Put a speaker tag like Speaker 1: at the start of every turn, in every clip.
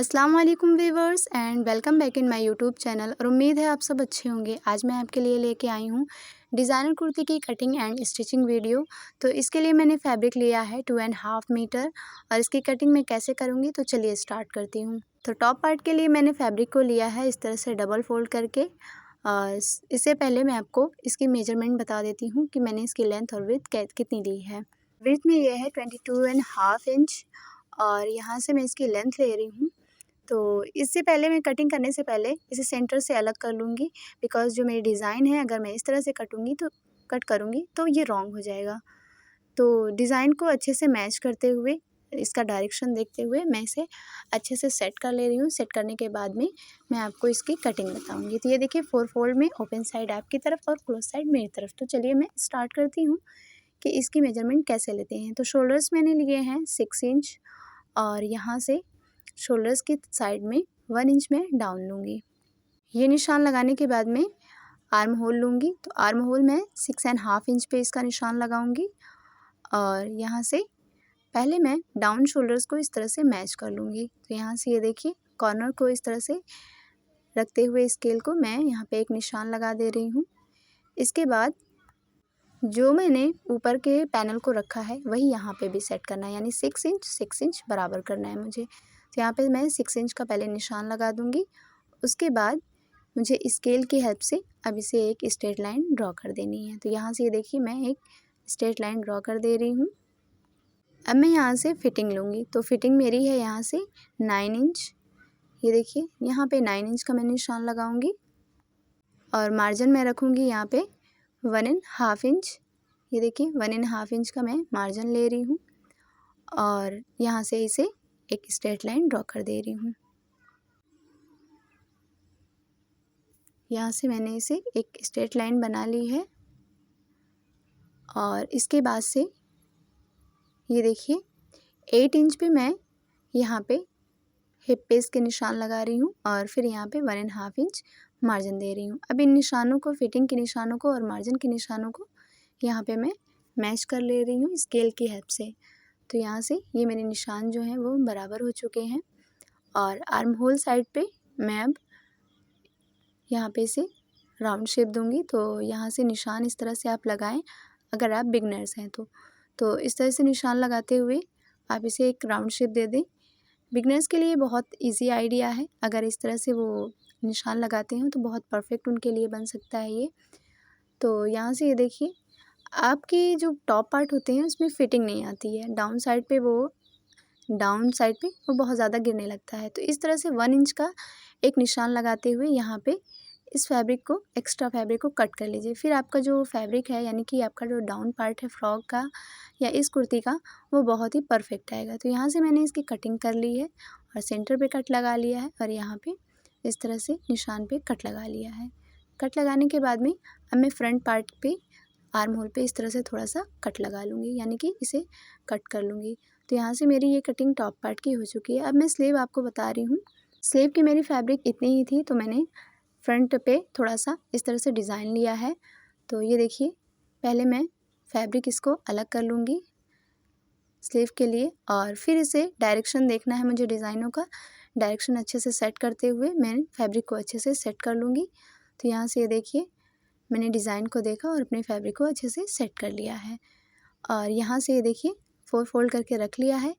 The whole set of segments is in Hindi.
Speaker 1: अस्सलाम वालेकुम viewers and welcome back in my YouTube channel. और उम्मीद है आप सब अच्छे होंगे। आज मैं आपके लिए लेके आई हूँ डिज़ाइनर कुर्ती की कटिंग एंड स्टिचिंग वीडियो। तो इसके लिए मैंने फैब्रिक लिया है 2.5 मीटर और इसकी कटिंग मैं कैसे करूँगी तो चलिए स्टार्ट करती हूँ। तो टॉप पार्ट के लिए मैंने फैब्रिक को लिया है इस तरह से डबल फोल्ड करके। और इससे पहले मैं आपको इसकी मेजरमेंट बता देती हूँ कि मैंने इसकी लेंथ और विड्थ कितनी ली है। विड्थ में ये है 22.5 इंच और यहाँ से मैं इसकी लेंथ ले रही हूँ। तो इससे पहले मैं कटिंग करने से पहले इसे सेंटर से अलग कर लूँगी, बिकॉज़ जो मेरी डिज़ाइन है अगर मैं इस तरह से कट करूँगी तो ये रॉन्ग हो जाएगा। तो डिज़ाइन को अच्छे से मैच करते हुए, इसका डायरेक्शन देखते हुए मैं इसे अच्छे से सेट कर ले रही हूँ। सेट करने के बाद में मैं आपको इसकी कटिंग बताऊँगी। तो ये देखिए 4 फोल्ड में ओपन साइड आपकी तरफ और क्लोज साइड मेरी तरफ। तो चलिए मैं स्टार्ट करती हूँ कि इसकी मेजरमेंट कैसे लेते हैं। तो शोल्डर्स मैंने लिए हैं 6 इंच और यहाँ से शोल्डर्स की साइड में 1 इंच में डाउन लूँगी। ये निशान लगाने के बाद में आर्म होल लूँगी। तो आर्म होल मैं 6.5 इंच पे इसका निशान लगाऊँगी और यहाँ से पहले मैं डाउन शोल्डर्स को इस तरह से मैच कर लूँगी। तो यहाँ से ये देखिए कॉर्नर को इस तरह से रखते हुए स्केल को मैं यहाँ पे एक निशान लगा दे रही हूँ। इसके बाद जो मैंने ऊपर के पैनल को रखा है वही यहाँ पे भी सेट करना है, यानी 6 इंच बराबर करना है मुझे। तो यहाँ पे मैं 6 इंच का पहले निशान लगा दूँगी। उसके बाद मुझे स्केल की हेल्प से अब इसे एक स्ट्रेट लाइन ड्रॉ कर देनी है। तो यहाँ से ये देखिए मैं एक स्ट्रेट लाइन ड्रॉ कर दे रही हूँ। अब मैं यहाँ से फिटिंग लूँगी। तो फिटिंग मेरी है यहाँ से 9 इंच। ये देखिए यहाँ पे 9 इंच का मैं निशान लगाऊँगी और मार्जिन मैं रखूँगी यहाँ पे 1.5 इंच। ये देखिए 1.5 इंच का मैं मार्जिन ले रही हूँ और यहाँ से इसे एक स्ट्रेट लाइन ड्रॉ कर दे रही हूँ। यहाँ से मैंने इसे एक स्ट्रेट लाइन बना ली है और इसके बाद से ये देखिए 8 इंच पे मैं यहाँ पे हिप पेस के निशान लगा रही हूँ और फिर यहाँ पे 1.5 इंच मार्जिन दे रही हूँ। अब इन निशानों को, फिटिंग के निशानों को और मार्जिन के निशानों को यहाँ पे मैं मैच कर ले रही हूँ स्केल की हेल्प से। तो यहाँ से ये मेरे निशान जो हैं वो बराबर हो चुके हैं और आर्म होल साइड पे मैं अब यहाँ पे इसे राउंड शेप दूँगी। तो यहाँ से निशान इस तरह से आप लगाएं अगर आप बिगनर्स हैं तो इस तरह से निशान लगाते हुए आप इसे एक राउंड शेप दे दें। बिगनर्स के लिए बहुत इजी आइडिया है, अगर इस तरह से वो निशान लगाते हैं तो बहुत परफेक्ट उनके लिए बन सकता है ये। तो यहाँ से ये देखिए आपकी जो टॉप पार्ट होते हैं उसमें फिटिंग नहीं आती है, डाउन साइड पे वो बहुत ज़्यादा गिरने लगता है। तो इस तरह से 1 इंच का एक निशान लगाते हुए यहाँ पे इस फैब्रिक को, एक्स्ट्रा फैब्रिक को कट कर लीजिए। फिर आपका जो फैब्रिक है, यानी कि आपका जो डाउन पार्ट है फ्रॉक का या इस कुर्ती का, वो बहुत ही परफेक्ट आएगा। तो यहाँ से मैंने इसकी कटिंग कर ली है और सेंटर पे कट लगा लिया है और यहाँ पे इस तरह से निशान पे कट लगा लिया है। कट लगाने के बाद में अब मैं फ्रंट पार्ट पे आर्म होल पे इस तरह से थोड़ा सा कट लगा लूँगी, यानी कि इसे कट कर लूँगी। तो यहाँ से मेरी ये कटिंग टॉप पार्ट की हो चुकी है। अब मैं स्लीव आपको बता रही हूँ। स्लीव की मेरी फैब्रिक इतनी ही थी तो मैंने फ्रंट पे थोड़ा सा इस तरह से डिज़ाइन लिया है। तो ये देखिए पहले मैं फैब्रिक इसको अलग कर लूँगी स्लीव के लिए और फिर इसे डायरेक्शन देखना है मुझे डिज़ाइनों का। डायरेक्शन अच्छे से सेट करते हुए मैं फैब्रिक को अच्छे से सेट कर लूँगी। तो यहाँ से ये देखिए मैंने डिज़ाइन को देखा और अपने फैब्रिक को अच्छे से सेट कर लिया है और यहाँ से ये देखिए 4 फोल्ड करके रख लिया है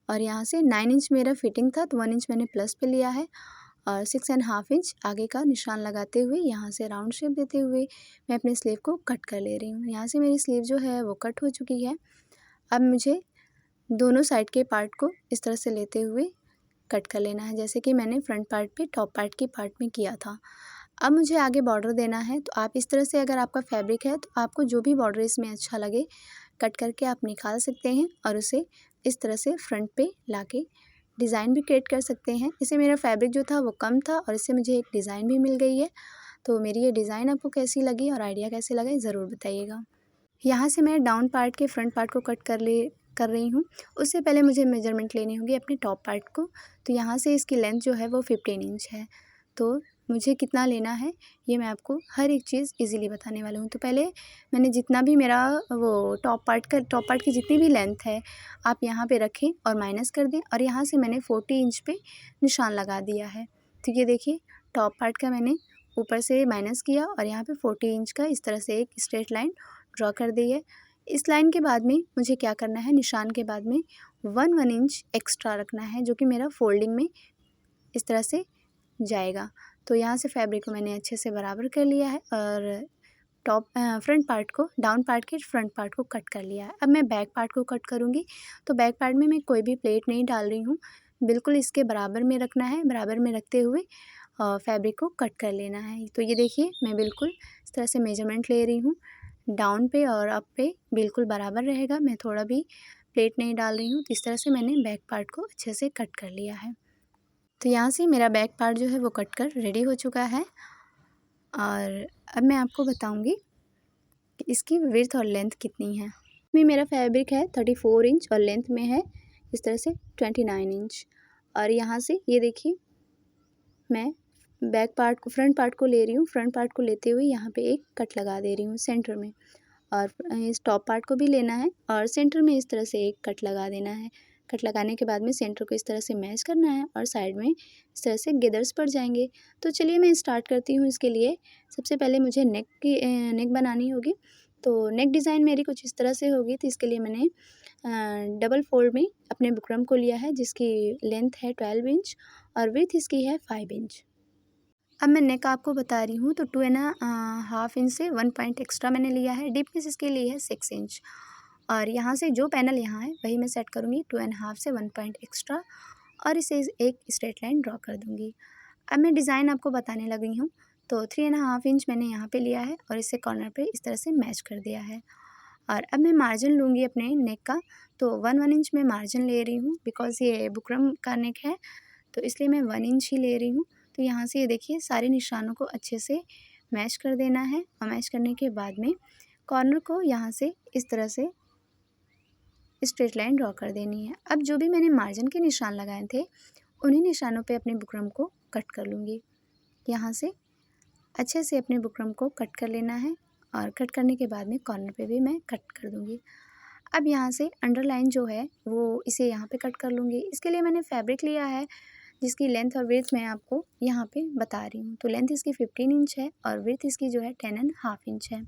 Speaker 1: और यहाँ से 9 इंच मेरा फिटिंग था तो 1 इंच मैंने प्लस पे लिया है और 6.5 इंच आगे का निशान लगाते हुए यहाँ से राउंड शेप देते हुए मैं अपने स्लीव को कट कर ले रही हूँ। यहाँ से मेरी स्लीव जो है वो कट हो चुकी है। अब मुझे दोनों साइड के पार्ट को इस तरह से लेते हुए कट कर लेना है, जैसे कि मैंने फ्रंट पार्ट पे टॉप पार्ट के पार्ट में किया था। अब मुझे आगे बॉर्डर देना है, तो आप इस तरह से, अगर आपका फैब्रिक है तो आपको जो भी बॉर्डर इसमें अच्छा लगे कट करके आप निकाल सकते हैं और उसे इस तरह से फ्रंट पे लाके डिज़ाइन भी क्रिएट कर सकते हैं। इसे मेरा फैब्रिक जो था वो कम था और इससे मुझे एक डिज़ाइन भी मिल गई है। तो मेरी ये डिज़ाइन आपको कैसी लगी और आइडिया कैसे लगा ज़रूर बताइएगा। यहाँ से मैं डाउन पार्ट के फ्रंट पार्ट को कट कर रही हूँ। उससे पहले मुझे मेजरमेंट लेनी होगी अपने टॉप पार्ट को। तो यहाँ से इसकी लेंथ जो है वो 15 इंच है। तो मुझे कितना लेना है ये मैं आपको हर एक चीज़ इजीली बताने वाला हूँ। तो पहले मैंने जितना भी मेरा वो टॉप पार्ट की जितनी भी लेंथ है आप यहाँ पे रखें और माइनस कर दें, और यहाँ से मैंने 40 इंच पे निशान लगा दिया है। तो ये देखिए टॉप पार्ट का मैंने ऊपर से माइनस किया और यहाँ पे 40 इंच का इस तरह से एक स्ट्रेट लाइन ड्रॉ कर दी है। इस लाइन के बाद में मुझे क्या करना है, निशान के बाद में 1 इंच एक्स्ट्रा रखना है, जो कि मेरा फोल्डिंग में इस तरह से जाएगा। तो यहाँ से फैब्रिक को मैंने अच्छे से बराबर कर लिया है और फ्रंट पार्ट को, डाउन पार्ट के फ्रंट पार्ट को कट कर लिया है। अब मैं बैक पार्ट को कट करूँगी। तो बैक पार्ट में मैं कोई भी प्लेट नहीं डाल रही हूँ, बिल्कुल इसके बराबर में रखना है। बराबर में रखते हुए फैब्रिक को कट कर लेना है। तो ये देखिए मैं बिल्कुल इस तरह से मेजरमेंट ले रही हूँ, डाउन पे और अप पे बिल्कुल बराबर रहेगा। मैं थोड़ा भी प्लेट नहीं डाल रही हूँ। तो इस तरह से मैंने बैक पार्ट को अच्छे से कट कर लिया है। तो यहाँ से मेरा बैक पार्ट जो है वो कट कर रेडी हो चुका है। और अब मैं आपको बताऊँगी कि इसकी विड्थ और लेंथ कितनी है। में मेरा फैब्रिक है 34 इंच और लेंथ में है इस तरह से 29 इंच। और यहाँ से ये देखिए मैं बैक पार्ट को, फ्रंट पार्ट को ले रही हूँ। फ्रंट पार्ट को लेते हुए यहाँ पे एक कट लगा दे रही हूँ सेंटर में, और इस टॉप पार्ट को भी लेना है और सेंटर में इस तरह से एक कट लगा देना है। कट लगाने के बाद में सेंटर को इस तरह से मैच करना है और साइड में इस तरह से गेदर्स पड़ जाएंगे। तो चलिए मैं स्टार्ट करती हूँ। इसके लिए सबसे पहले मुझे नेक बनानी होगी। तो नेक डिज़ाइन मेरी कुछ इस तरह से होगी। तो इसके लिए मैंने डबल फोल्ड में अपने बुकरम को लिया है, जिसकी लेंथ है 12 इंच और विड्थ इसकी है 5 इंच। अब मैं नेक आपको बता रही हूँ। तो 2.5 इंच से 1 पॉइंट एक्स्ट्रा मैंने लिया है। डीपनेस इसके लिए है 6 इंच। और यहाँ से जो पैनल यहाँ है वही मैं सेट करूँगी 2.5 से 1 पॉइंट एक्स्ट्रा, और इसे एक स्ट्रेट लाइन ड्रॉ कर दूँगी। अब मैं डिज़ाइन आपको बताने लगी हूँ। तो 3.5 इंच मैंने यहाँ पे लिया है और इसे कॉर्नर पे इस तरह से मैच कर दिया है। और अब मैं मार्जिन लूँगी अपने नेक का। तो 1 इंच मैं मार्जिन ले रही हूँ, बिकॉज़ ये बुकरम का नेक है तो इसलिए मैं 1 इंच ही ले रही हूँ। तो यहाँ से ये देखिए सारे निशानों को अच्छे से मैच कर देना है, और मैच करने के बाद में कॉर्नर को यहाँ से इस तरह से स्ट्रेट लाइन ड्रॉ कर देनी है। अब जो भी मैंने मार्जिन के निशान लगाए थे उन्हीं निशानों पे अपने बुकरम को कट कर लूँगी। यहाँ से अच्छे से अपने बुकरम को कट कर लेना है, और कट करने के बाद में कॉर्नर पे भी मैं कट कर दूँगी। अब यहाँ से अंडरलाइन जो है वो इसे यहाँ पे कट कर लूँगी। इसके लिए मैंने फैब्रिक लिया है जिसकी लेंथ और विड्थ मैं आपको यहाँ पे बता रही हूँ। तो लेंथ इसकी 15 इंच है और विड्थ इसकी जो है 10.5 इंच है।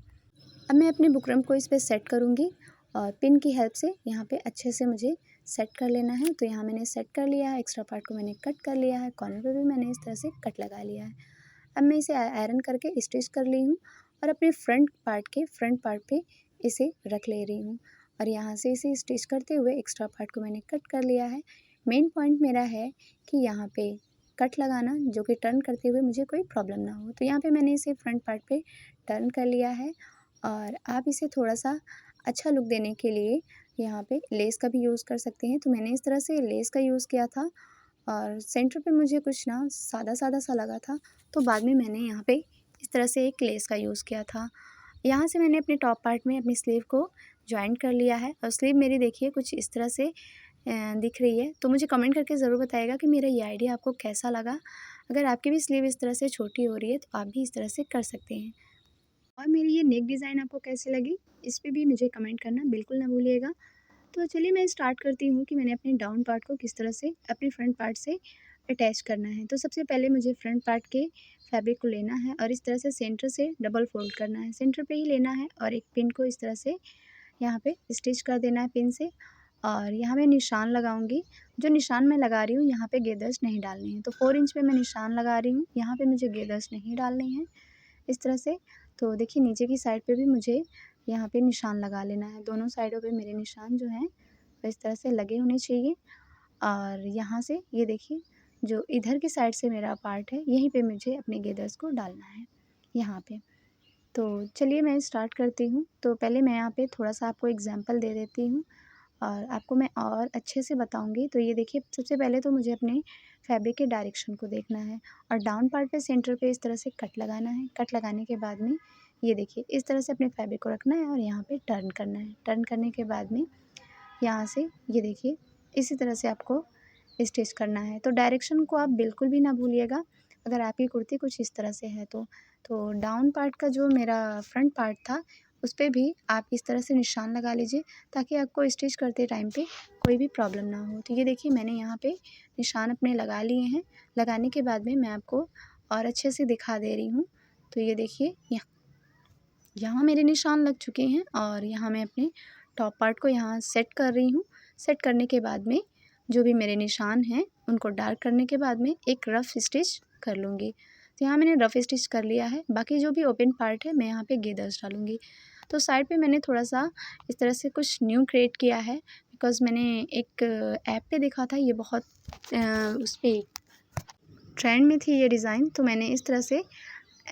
Speaker 1: अब मैं अपने बुकरम को इस पर सेट करूँगी और पिन की हेल्प से यहाँ पे अच्छे से मुझे सेट कर लेना है। तो यहाँ मैंने सेट कर लिया है, एक्स्ट्रा पार्ट को मैंने कट कर लिया है, कॉर्नर पे भी मैंने इस तरह से कट लगा लिया है। अब मैं इसे आयरन करके स्टिच कर ली हूँ और अपने फ्रंट पार्ट पे इसे रख ले रही हूँ। और यहाँ से इसे स्टिच करते हुए एक्स्ट्रा पार्ट को मैंने कट कर लिया है। मेन पॉइंट मेरा है कि यहाँ पे कट लगाना, जो कि टर्न करते हुए मुझे कोई प्रॉब्लम ना हो। तो यहाँ पे मैंने इसे फ्रंट पार्ट पे टर्न कर लिया है। और आप इसे थोड़ा सा अच्छा लुक देने के लिए यहाँ पे लेस का भी यूज़ कर सकते हैं। तो मैंने इस तरह से लेस का यूज़ किया था और सेंटर पे मुझे कुछ ना सादा सादा सा लगा था, तो बाद में मैंने यहाँ पे इस तरह से एक लेस का यूज़ किया था। यहाँ से मैंने अपने टॉप पार्ट में अपनी स्लीव को जॉइंट कर लिया है और स्लीव मेरी देखिए कुछ इस तरह से दिख रही है। तो मुझे कमेंट करके ज़रूर बताइएगा कि मेरा ये आइडिया आपको कैसा लगा। अगर आपकी भी स्लीव इस तरह से छोटी हो रही है तो आप भी इस तरह से कर सकते हैं। और मेरी ये नेक डिज़ाइन आपको कैसी लगी, इस पे भी मुझे कमेंट करना बिल्कुल ना भूलिएगा। तो चलिए मैं स्टार्ट करती हूँ कि मैंने अपने डाउन पार्ट को किस तरह से अपने फ्रंट पार्ट से अटैच करना है। तो सबसे पहले मुझे फ्रंट पार्ट के फैब्रिक को लेना है और इस तरह से सेंटर से डबल फोल्ड करना है, सेंटर पे ही लेना है और एक पिन को इस तरह से यहाँ पे स्टिच कर देना है पिन से। और यहाँ मैं निशान लगाऊंगी। जो निशान मैं लगा रही हूँ यहाँ पे गेदर्स नहीं डालने हैं। तो 4 इंच पे मैं निशान लगा रही हूँ, यहाँ पे मुझे गेदर्स नहीं डालने हैं इस तरह से। तो देखिए नीचे की साइड पे भी मुझे यहाँ पे निशान लगा लेना है। दोनों साइडों पे मेरे निशान जो हैं वो इस तरह से लगे होने चाहिए। और यहाँ से ये देखिए जो इधर की साइड से मेरा पार्ट है यहीं पे मुझे अपने गेदर्स को डालना है यहाँ पे। तो चलिए मैं स्टार्ट करती हूँ। तो पहले मैं यहाँ पे थोड़ा सा आपको एग्जांपल दे देती हूँ और आपको मैं और अच्छे से बताऊँगी। तो ये देखिए सबसे पहले तो मुझे अपने फैब्रिक के डायरेक्शन को देखना है और डाउन पार्ट पे सेंटर पे इस तरह से कट लगाना है। कट लगाने के बाद में ये देखिए इस तरह से अपने फैब्रिक को रखना है और यहाँ पे टर्न करना है। टर्न करने के बाद में यहाँ से ये देखिए इसी तरह से आपको स्टिच करना है। तो डायरेक्शन को आप बिल्कुल भी ना भूलिएगा अगर आपकी कुर्ती कुछ इस तरह से है तो डाउन पार्ट का जो मेरा फ्रंट पार्ट था उस पे भी आप इस तरह से निशान लगा लीजिए, ताकि आपको स्टिच करते टाइम पे कोई भी प्रॉब्लम ना हो। तो ये देखिए मैंने यहाँ पे निशान अपने लगा लिए हैं। लगाने के बाद में मैं आपको और अच्छे से दिखा दे रही हूँ। तो ये देखिए यहाँ मेरे निशान लग चुके हैं और यहाँ मैं अपने टॉप पार्ट को यहाँ सेट कर रही हूँ। सेट करने के बाद में जो भी मेरे निशान हैं उनको डार्क करने के बाद में एक रफ़ स्टिच कर लूँगी। तो यहाँ मैंने रफ़ स्टिच कर लिया है। बाकी जो भी ओपन पार्ट है मैं यहाँ पे गेदर्स डालूँगी। तो साइड पे मैंने थोड़ा-सा इस तरह से कुछ न्यू क्रिएट किया है, बिकॉज़ मैंने एक ऐप पे देखा था, ये बहुत उस पे ट्रेंड में थी ये डिज़ाइन, तो मैंने इस तरह से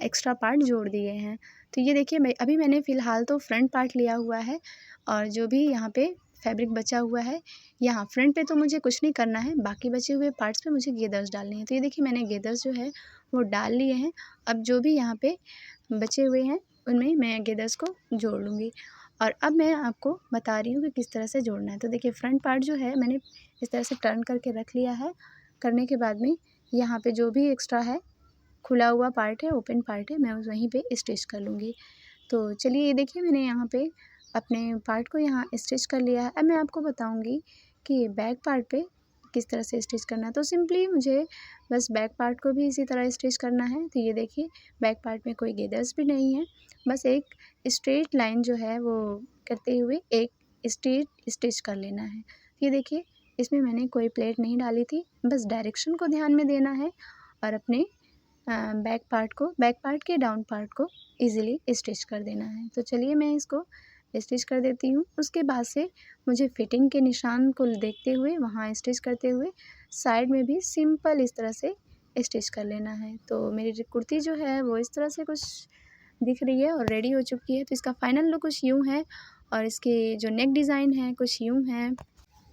Speaker 1: एक्स्ट्रा पार्ट जोड़ दिए हैं। तो ये देखिए अभी मैंने फ़िलहाल तो फ्रंट पार्ट लिया हुआ है और जो भी यहाँ पे फैब्रिक बचा हुआ है, यहाँ फ्रंट पे तो मुझे कुछ नहीं करना है, बाकी बचे हुए पार्ट्स पे मुझे गेदर्स डालने हैं। तो ये देखिए मैंने गेदर्स जो है वो डाल लिए हैं। अब जो भी यहाँ पे बचे हुए हैं उनमें मैं गेदर्स को जोड़ लूँगी और अब मैं आपको बता रही हूँ कि किस तरह से जोड़ना है। तो देखिए फ्रंट पार्ट जो है मैंने इस तरह से टर्न करके रख लिया है। करने के बाद में यहाँ पे जो भी एक्स्ट्रा है, खुला हुआ पार्ट है, ओपन पार्ट है, मैं उस वहीं पे स्टिच कर लूँगी। तो चलिए ये देखिए मैंने यहाँ पे अपने पार्ट को यहाँ स्टिच कर लिया है। अब मैं आपको बताऊँगी कि बैक पार्ट पे किस तरह से स्टिच करना है। तो सिंपली मुझे बस बैक पार्ट को भी इसी तरह स्टिच करना है। तो ये देखिए बैक पार्ट में कोई गेदर्स भी नहीं है, बस एक स्ट्रेट लाइन जो है वो करते हुए एक स्ट्रेट स्टिच कर लेना है। ये देखिए इसमें मैंने कोई प्लेट नहीं डाली थी, बस डायरेक्शन को ध्यान में देना है और अपने बैक पार्ट के डाउन पार्ट को ईज़िली स्टिच कर देना है। तो चलिए मैं इसको स्टिच कर देती हूँ। उसके बाद से मुझे फिटिंग के निशान को देखते हुए वहाँ स्टिच करते हुए साइड में भी सिंपल इस तरह से स्टिच कर लेना है। तो मेरी जो कुर्ती जो है वो इस तरह से कुछ दिख रही है और रेडी हो चुकी है। तो इसका फाइनल लुक कुछ यूँ है और इसकी जो नेक डिज़ाइन है कुछ यूँ है।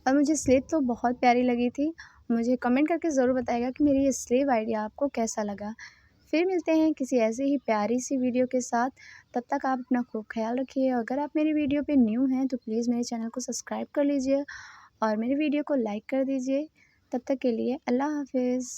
Speaker 1: और मुझे स्लीव तो बहुत प्यारी लगी थी। मुझे कमेंट करके ज़रूर बताइएगा कि मेरी ये स्लीव आइडिया आपको कैसा लगा। फिर मिलते हैं किसी ऐसे ही प्यारी सी वीडियो के साथ। तब तक आप अपना खूब ख़्याल रखिए। अगर आप मेरी वीडियो पे न्यू हैं तो प्लीज़ मेरे चैनल को सब्सक्राइब कर लीजिए और मेरी वीडियो को लाइक कर दीजिए। तब तक के लिए अल्लाह हाफ़िज़।